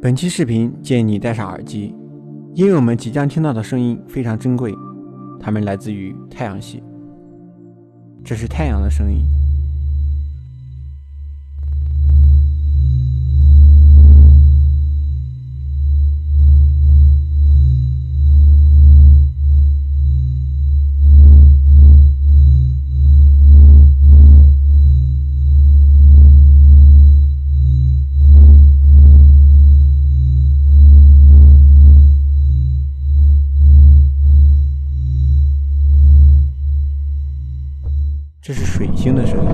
本期视频建议你戴上耳机，因为我们即将听到的声音非常珍贵，它们来自于太阳系。这是太阳的声音。这是水星的声音。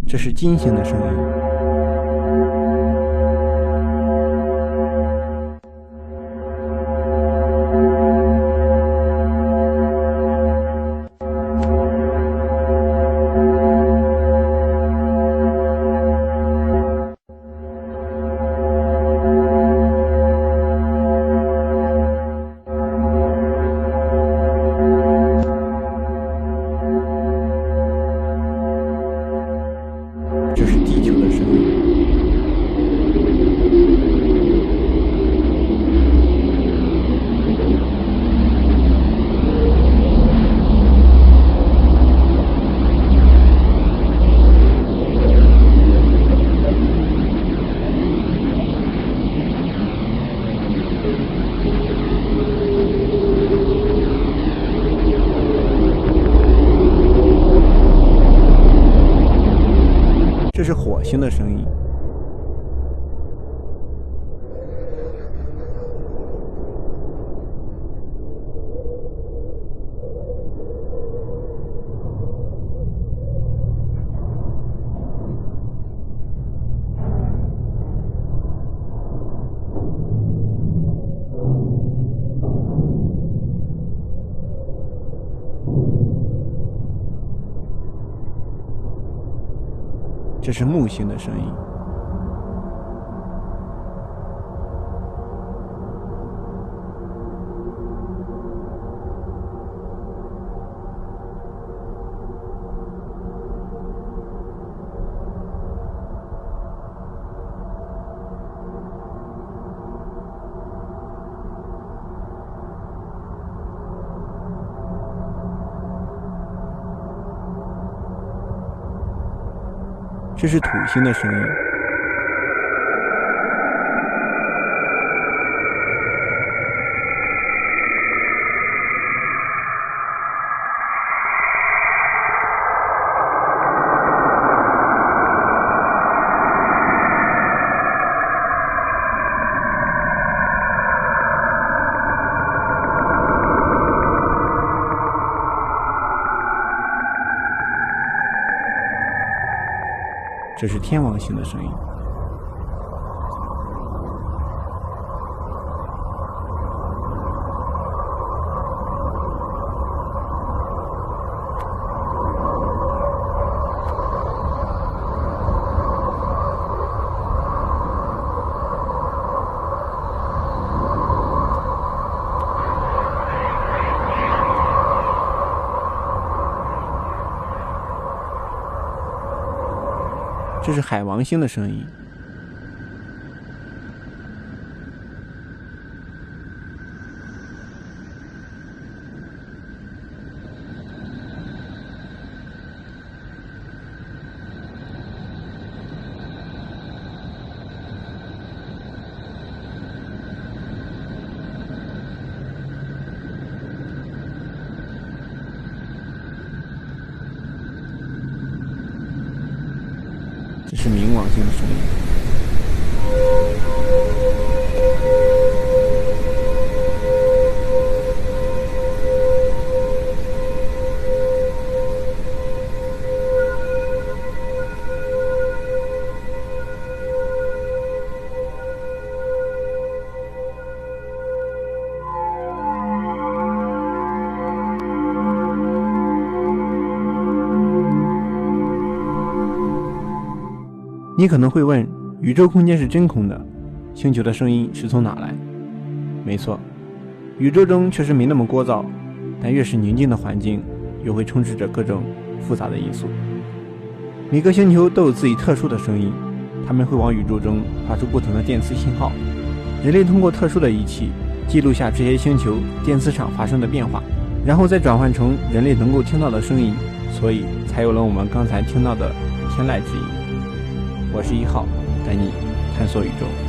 这是金星的声音。这是地球的声音。这是火星的声音。这是木星的声音。这是土星的声音。这是天王星的声音。这是海王星的声音。这是冥王星的声音。你可能会问，宇宙空间是真空的，星球的声音是从哪来？没错，宇宙中确实没那么聒噪，但越是宁静的环境，越会充斥着各种复杂的因素。每个星球都有自己特殊的声音，它们会往宇宙中发出不同的电磁信号。人类通过特殊的仪器记录下这些星球电磁场发生的变化，然后再转换成人类能够听到的声音，所以才有了我们刚才听到的天籁之音。我是1号，带你探索宇宙。